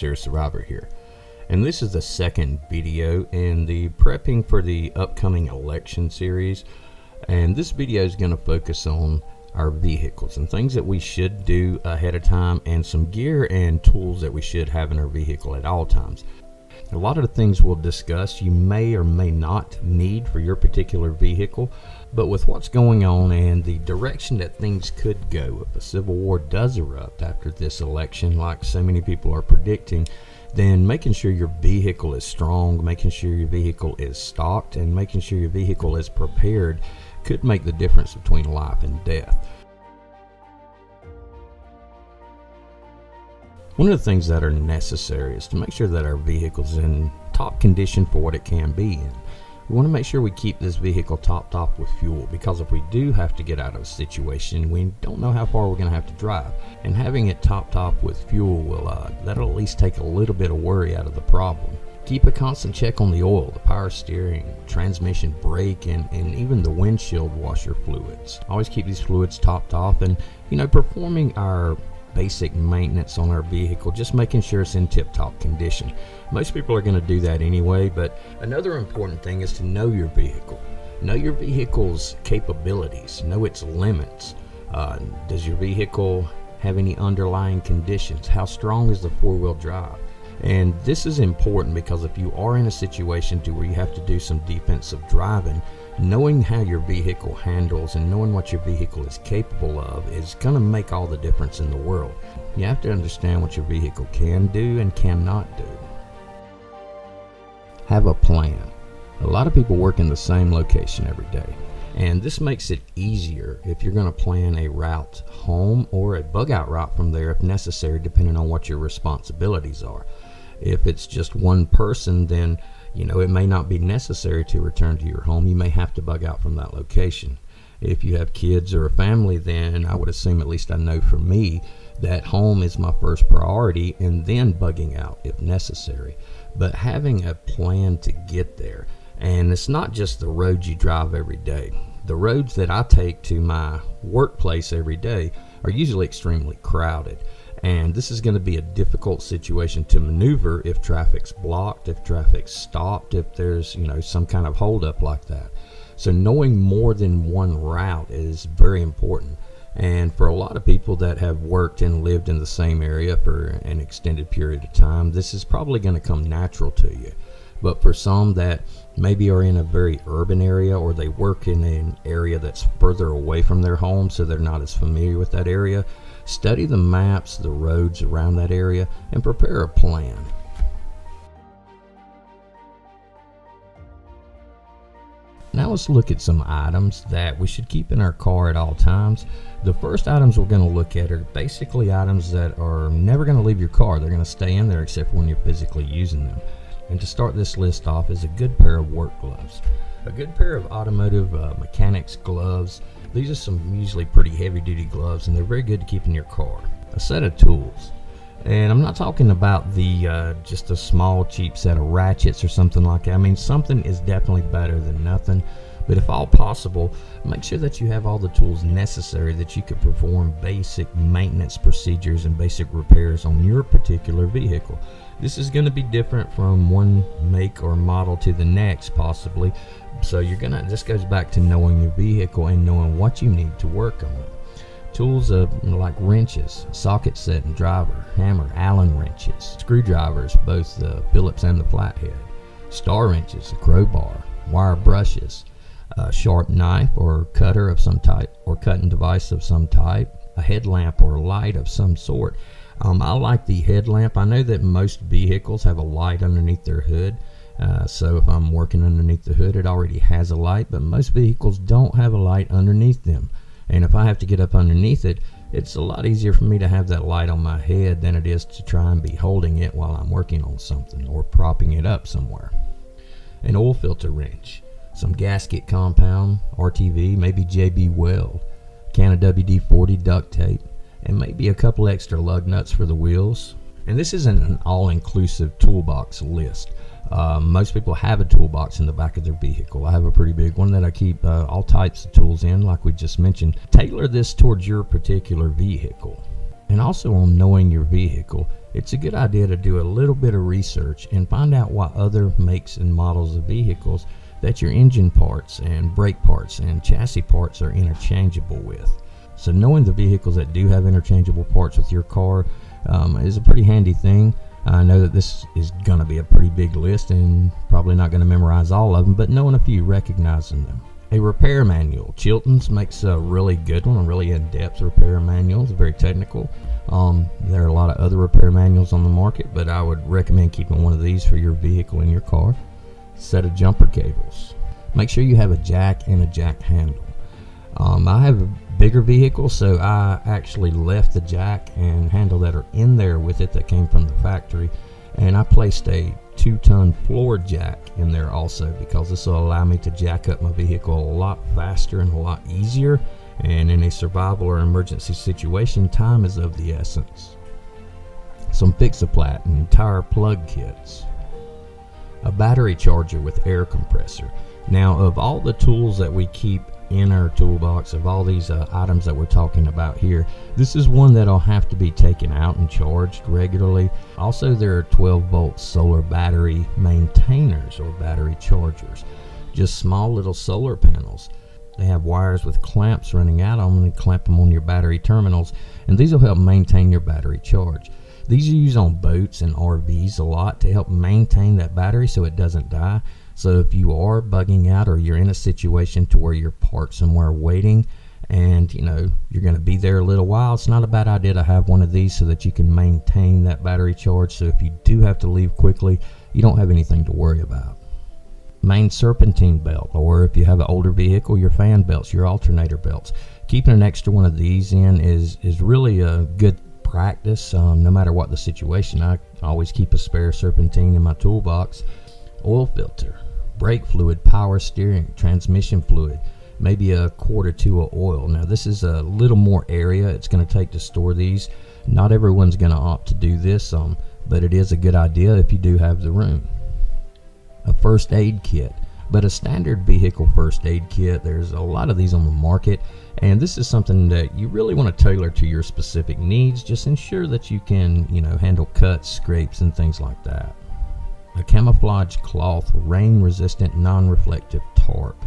Serious Survivor here, and this is the second video in the prepping for the upcoming election series. And this video is going to focus on our vehicles and things that we should do ahead of time, and some gear and tools that we should have in our vehicle at all times. A lot of the things we'll discuss you may or may not need for your particular vehicle, but with what's going on and the direction that things could go if a civil war does erupt after this election, like so many people are predicting, then making sure your vehicle is strong, making sure your vehicle is stocked, and making sure your vehicle is prepared could make the difference between life and death. One of the things that are necessary is to make sure that our vehicle is in top condition for what it can be in. We want to make sure we keep this vehicle topped off with fuel, because if we do have to get out of a situation, we don't know how far we're going to have to drive. And having it topped off with fuel that'll at least take a little bit of worry out of the problem. Keep a constant check on the oil, the power steering, transmission, brake, and even the windshield washer fluids. Always keep these fluids topped off, and performing our basic maintenance on our vehicle, just making sure it's in tip-top condition. Most people are going to do that anyway, but another important thing is to know your vehicle. Know your vehicle's capabilities, know its limits. Does your vehicle have any underlying conditions? How strong is the four-wheel drive? And this is important because if you are in a situation to where you have to do some defensive driving, knowing how your vehicle handles and knowing what your vehicle is capable of is going to make all the difference in the world. You have to understand what your vehicle can do and cannot do. Have a plan. A lot of people work in the same location every day, and this makes it easier if you're going to plan a route home or a bug out route from there if necessary, depending on what your responsibilities are. If it's just one person, then it may not be necessary to return to your home. You may have to bug out from that location. If you have kids or a family, then I would assume, at least I know for me, that home is my first priority, and then bugging out if necessary. But having a plan to get there, and it's not just the roads you drive every day. The roads that I take to my workplace every day are usually extremely crowded. And this is going to be a difficult situation to maneuver if traffic's blocked, if traffic's stopped, if there's some kind of holdup like that. So knowing more than one route is very important. And for a lot of people that have worked and lived in the same area for an extended period of time, this is probably going to come natural to you. But for some that maybe are in a very urban area, or they work in an area that's further away from their home, so they're not as familiar with that area, study the maps, the roads around that area, and prepare a plan. Now let's look at some items that we should keep in our car at all times. The first items we're going to look at are basically items that are never going to leave your car. They're going to stay in there except for when you're physically using them. And to start this list off is a good pair of work gloves. A good pair of automotive mechanics gloves. These are some usually pretty heavy duty gloves, and they're very good to keep in your car. A set of tools. And I'm not talking about the just a small cheap set of ratchets or something like that. I mean, something is definitely better than nothing. But if all possible, make sure that you have all the tools necessary that you could perform basic maintenance procedures and basic repairs on your particular vehicle. This is going to be different from one make or model to the next, possibly. So this goes back to knowing your vehicle and knowing what you need to work on it. Tools like wrenches, socket set and driver, hammer, Allen wrenches, screwdrivers, both the Phillips and the flathead, star wrenches, a crowbar, wire brushes, a sharp knife or cutter of some type, or cutting device of some type, a headlamp or light of some sort. I like the headlamp. I know that most vehicles have a light underneath their hood. So if I'm working underneath the hood, it already has a light, but most vehicles don't have a light underneath them. And if I have to get up underneath it, it's a lot easier for me to have that light on my head than it is to try and be holding it while I'm working on something or propping it up somewhere. An oil filter wrench, some gasket compound, RTV, maybe JB Weld, can of WD-40 duct tape, and maybe a couple extra lug nuts for the wheels. And this isn't an all-inclusive toolbox list. Most people have a toolbox in the back of their vehicle. I have a pretty big one that I keep all types of tools in, like we just mentioned. Tailor this towards your particular vehicle. And also on knowing your vehicle, it's a good idea to do a little bit of research and find out what other makes and models of vehicles that your engine parts and brake parts and chassis parts are interchangeable with. So knowing the vehicles that do have interchangeable parts with your car is a pretty handy thing. I know that this is going to be a pretty big list and probably not going to memorize all of them, but knowing a few, recognizing them. A repair manual. Chilton's makes a really good one, a really in-depth repair manual. It's very technical. There are a lot of other repair manuals on the market, but I would recommend keeping one of these for your vehicle in your car. Set of jumper cables. Make sure you have a jack and a jack handle. I have a bigger vehicle, so I actually left the jack and handle that are in there with it that came from the factory, and I placed a 2-ton floor jack in there also, because this will allow me to jack up my vehicle a lot faster and a lot easier, and in a survival or emergency situation, time is of the essence. Some fix-a-plat and tire plug kits. A battery charger with air compressor. Now, of all the tools that we keep in our toolbox, of all these items that we're talking about here, this is one that'll have to be taken out and charged regularly. Also, there are 12-volt solar battery maintainers or battery chargers, just small little solar panels. They have wires with clamps running out on them, and clamp them on your battery terminals, and these will help maintain your battery charge. These are used on boats and RVs a lot to help maintain that battery so it doesn't die. So if you are bugging out, or you're in a situation to where you're parked somewhere waiting and you're going to be there a little while, it's not a bad idea to have one of these so that you can maintain that battery charge. So if you do have to leave quickly, you don't have anything to worry about. Main serpentine belt, or if you have an older vehicle, your fan belts, your alternator belts. Keeping an extra one of these in is really a good practice, no matter what the situation. I always keep a spare serpentine in my toolbox. Oil filter, brake fluid, power steering, transmission fluid, maybe a quart or two of oil. Now this is a little more area it's going to take to store these. Not everyone's going to opt to do this, but it is a good idea if you do have the room. A first aid kit, but a standard vehicle first aid kit, there's a lot of these on the market, and this is something that you really want to tailor to your specific needs. Just ensure that you can handle cuts, scrapes, and things like that. A camouflage cloth, rain resistant, non-reflective tarp.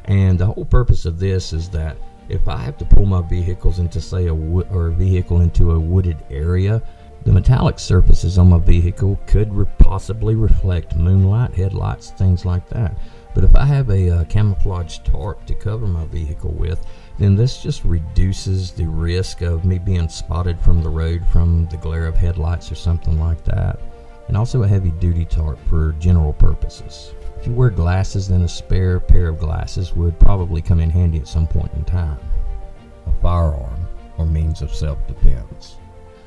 And the whole purpose of this is that if I have to pull my vehicles into, say, a vehicle into a wooded area, the metallic surfaces on my vehicle could possibly reflect moonlight, headlights, things like that. But if I have a camouflage tarp to cover my vehicle with, then this just reduces the risk of me being spotted from the road from the glare of headlights or something like that. And also a heavy duty tarp for general purposes. If you wear glasses, then a spare pair of glasses would probably come in handy at some point in time. A firearm or means of self-defense.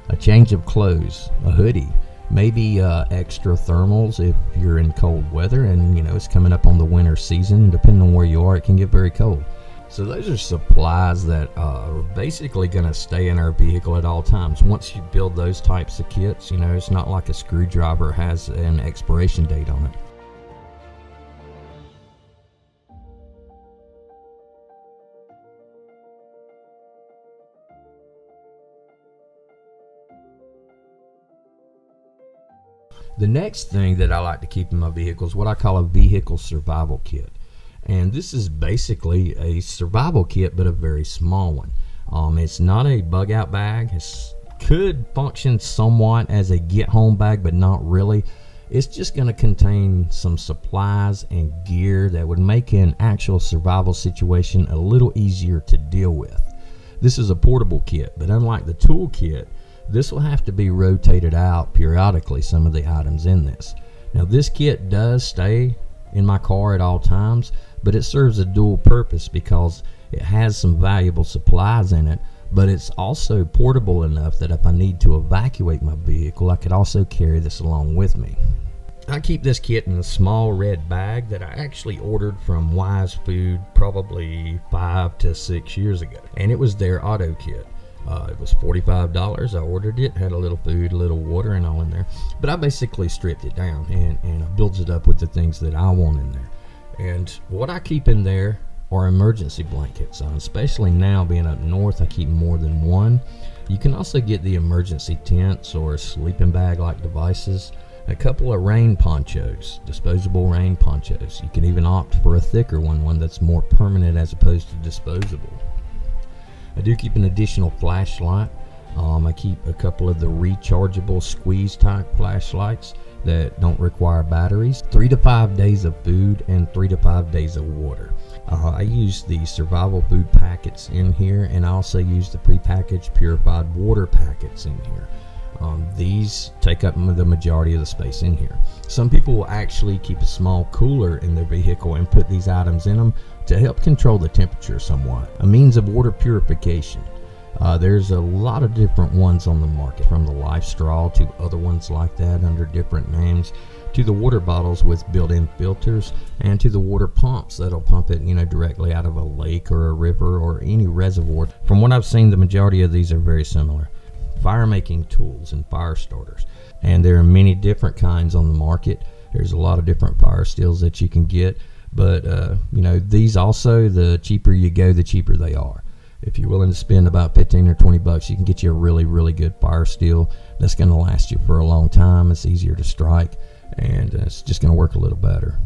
A change of clothes, a hoodie, maybe extra thermals if you're in cold weather and it's coming up on the winter season. Depending on where you are, it can get very cold. So those are supplies that are basically going to stay in our vehicle at all times. Once you build those types of kits, it's not like a screwdriver has an expiration date on it. The next thing that I like to keep in my vehicle is what I call a vehicle survival kit. And this is basically a survival kit, but a very small one. It's not a bug out bag. It could function somewhat as a get home bag, but not really. It's just going to contain some supplies and gear that would make an actual survival situation a little easier to deal with. This is a portable kit, but unlike the tool kit, this will have to be rotated out periodically, some of the items in this. Now this kit does stay in my car at all times, but it serves a dual purpose because it has some valuable supplies in it, but it's also portable enough that if I need to evacuate my vehicle, I could also carry this along with me. I keep this kit in a small red bag that I actually ordered from Wise Food probably 5 to 6 years ago, and it was their auto kit. It was $45. I ordered it, had a little food, a little water, and all in there. But I basically stripped it down and I built it up with the things that I want in there. And what I keep in there are emergency blankets. Especially now being up north, I keep more than one. You can also get the emergency tents or sleeping bag like devices, a couple of rain ponchos, disposable rain ponchos. You can even opt for a thicker one that's more permanent as opposed to disposable. I do keep an additional flashlight. I keep a couple of the rechargeable squeeze type flashlights that don't require batteries, 3 to 5 days of food, and 3 to 5 days of water. I use the survival food packets in here, and I also use the prepackaged purified water packets in here. These take up the majority of the space in here. Some people will actually keep a small cooler in their vehicle and put these items in them to help control the temperature somewhat. A means of water purification. There's a lot of different ones on the market, from the Life Straw to other ones like that under different names, to the water bottles with built-in filters, and to the water pumps that'll pump it, directly out of a lake or a river or any reservoir. From what I've seen, the majority of these are very similar. Fire making tools and fire starters, and there are many different kinds on the market. There's a lot of different fire steels that you can get, but these also, the cheaper you go, the cheaper they are. If you're willing to spend about 15 or 20 bucks, you can get you a really, really good fire steel that's going to last you for a long time. It's easier to strike, and it's just going to work a little better.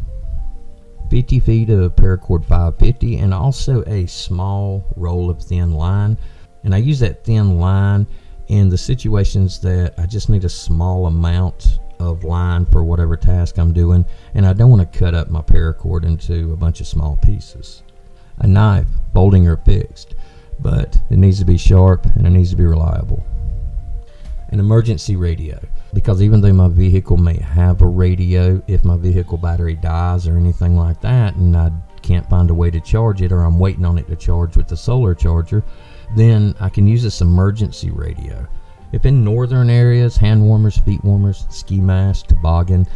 50 feet of paracord 550, and also a small roll of thin line. And I use that thin line in the situations that I just need a small amount of line for whatever task I'm doing, and I don't want to cut up my paracord into a bunch of small pieces. A knife, folding or fixed, but it needs to be sharp and it needs to be reliable. An emergency radio, because even though my vehicle may have a radio, if my vehicle battery dies or anything like that and I can't find a way to charge it, or I'm waiting on it to charge with the solar charger, then I can use this emergency radio. If in northern areas, hand warmers, feet warmers, ski mask, toboggan.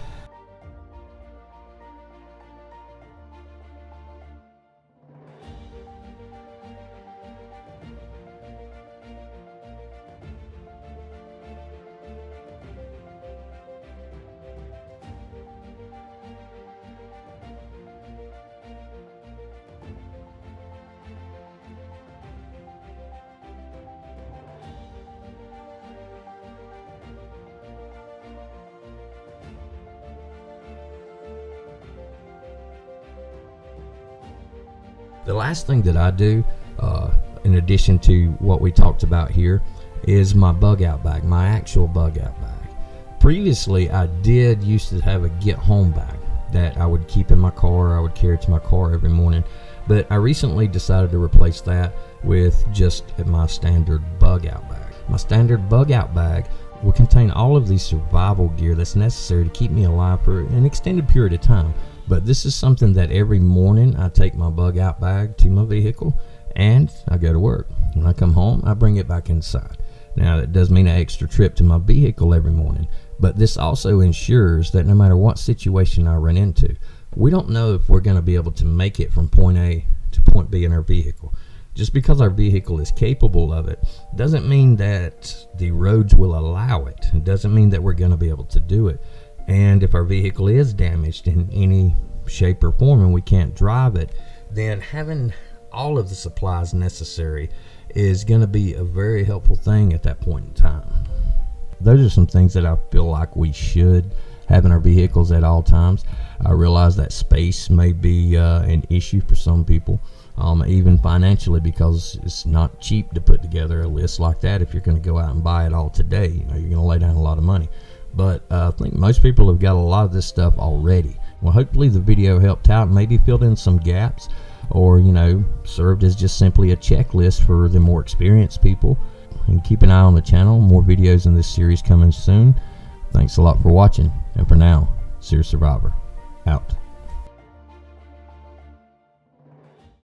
The last thing that I do, in addition to what we talked about here, is my bug out bag, my actual bug out bag. Previously, I used to have a get home bag that I would keep in my car. I would carry it to my car every morning, but I recently decided to replace that with just my standard bug out bag. My standard bug out bag will contain all of the survival gear that's necessary to keep me alive for an extended period of time. But this is something that every morning I take my bug out bag to my vehicle and I go to work. When I come home, I bring it back inside. Now, that does mean an extra trip to my vehicle every morning, but this also ensures that no matter what situation I run into, we don't know if we're going to be able to make it from point A to point B in our vehicle. Just because our vehicle is capable of it doesn't mean that the roads will allow it. It doesn't mean that we're going to be able to do it. And if our vehicle is damaged in any shape or form and we can't drive it, then having all of the supplies necessary is going to be a very helpful thing at that point in time. Those are some things that I feel like we should have in our vehicles at all times. I realize that space may be an issue for some people, even financially, because it's not cheap to put together a list like that. If you're going to go out and buy it all today, you're going to lay down a lot of money. But I think most people have got a lot of this stuff already. Well, hopefully the video helped out and maybe filled in some gaps, or served as just simply a checklist for the more experienced people. And keep an eye on the channel. More videos in this series coming soon. Thanks a lot for watching, and for now, Seer Survivor out.